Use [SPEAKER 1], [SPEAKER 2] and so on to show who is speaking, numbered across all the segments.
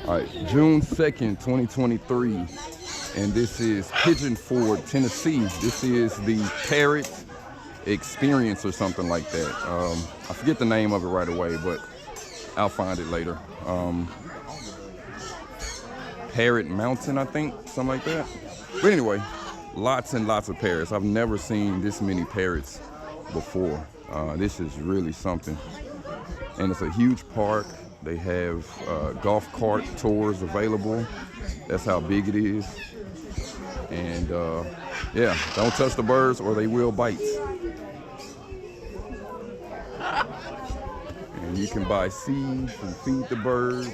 [SPEAKER 1] All right, June 2nd, 2023, and this is Pigeon Forge, Tennessee. This is the Parrot Experience or something like that. I forget the name of it right away, but I'll find it later. Parrot Mountain, I think, something like that. But anyway, lots and lots of parrots. I've never seen this many parrots before. This is really something. And it's a huge park. They have golf cart tours available. That's how big it is. And yeah, don't touch the birds or they will bite. And you can buy seeds and feed the birds.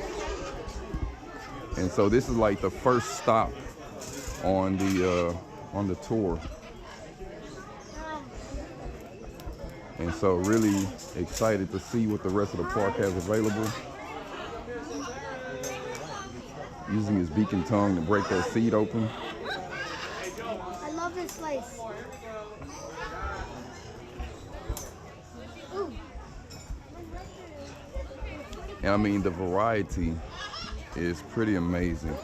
[SPEAKER 1] And so this is like the first stop on the tour. And so really excited to see what the rest of the park has available. Using his beak and tongue to break that seed open.
[SPEAKER 2] I love this place. Ooh.
[SPEAKER 1] And I mean, the variety is pretty amazing.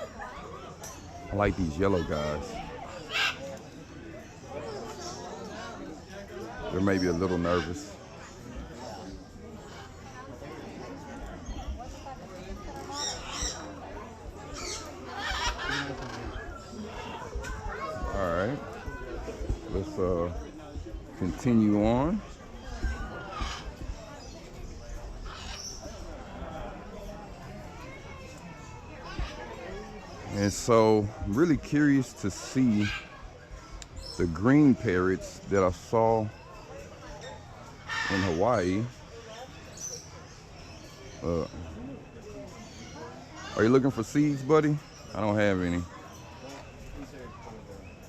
[SPEAKER 1] I like these yellow guys. They're maybe a little nervous. All right, let's continue on. And so I'm really curious to see the green parrots that I saw in Hawaii. Are you looking for seeds, buddy? I don't have any.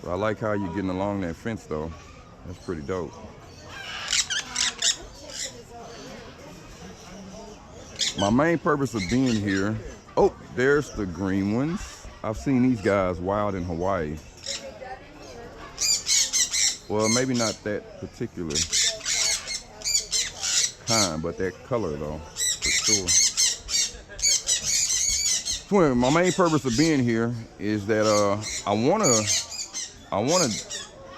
[SPEAKER 1] But I like how you're getting along that fence, though. That's pretty dope. My main purpose of being here, oh, there's the green ones. I've seen these guys wild in Hawaii. Well, maybe not that particular kind, but that color though, for sure. So my main purpose of being here is that I wanna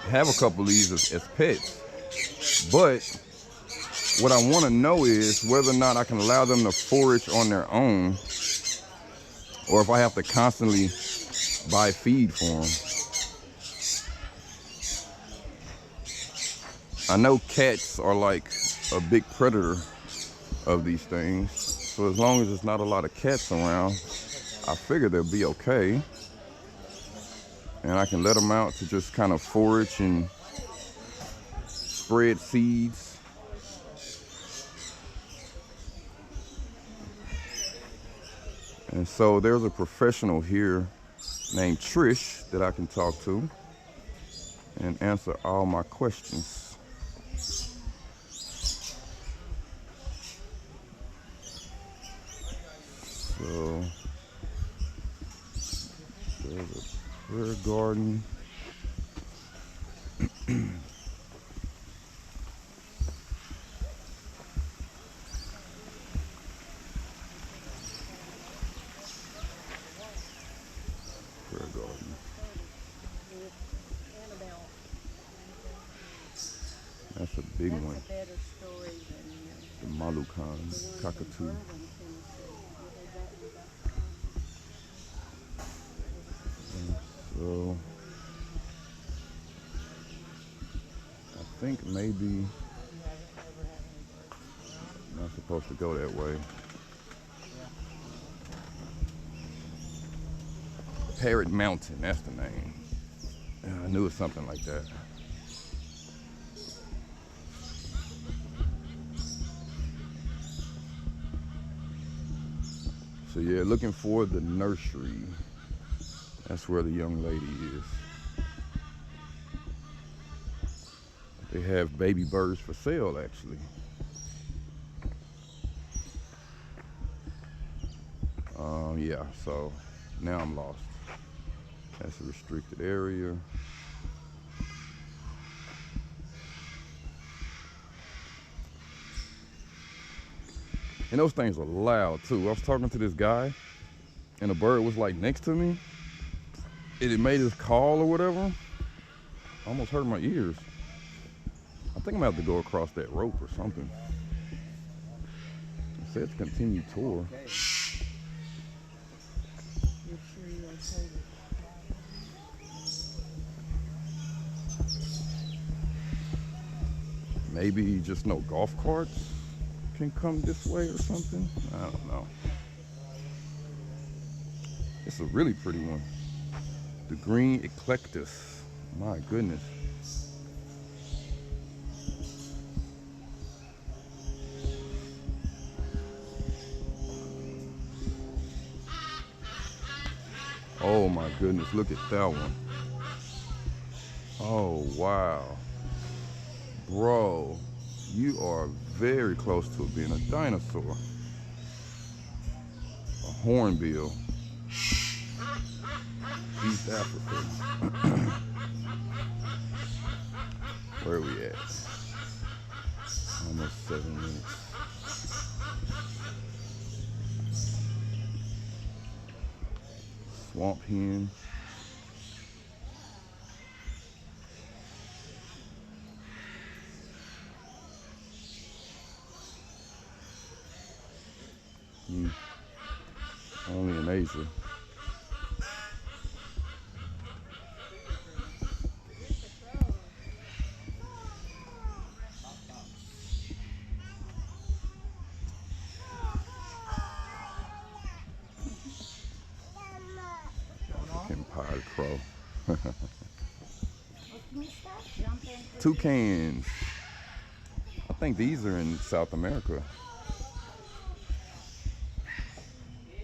[SPEAKER 1] have a couple of these as pets, but what I want to know is whether or not I can allow them to forage on their own, or if I have to constantly buy feed for them. I know cats are like a big predator of these things, so as long as there's not a lot of cats around, I figure they'll be okay. And I can let them out to just kind of forage and spread seeds. And so there's a professional here named Trish that I can talk to and answer all my questions. So there's a prayer garden. Prayer garden. That's a big one. The Malukan cockatoo. So I think maybe I'm not supposed to go that way. Parrot Mountain, that's the name. I knew it was something like that. So yeah, looking for the nursery. That's where the young lady is. They have baby birds for sale, actually. Yeah, so now I'm lost. That's a restricted area. And those things are loud too. I was talking to this guy and a bird was like next to me, it made his call or whatever. Almost hurt my ears. I think I'm gonna have to go across that rope or something. It says continue tour.
[SPEAKER 3] Okay. You're sure you're okay with
[SPEAKER 1] Maybe just no golf carts can come this way or something. I don't know. It's a really pretty one. The green eclectus. My goodness. Oh my goodness, look at that one. Oh wow. Bro, you are very close to being a dinosaur. A hornbill. East Africa. Where are we at? Almost 7 minutes. Swamp hen. Only in Asia. Empired crow. Toucans. I think these are in South America.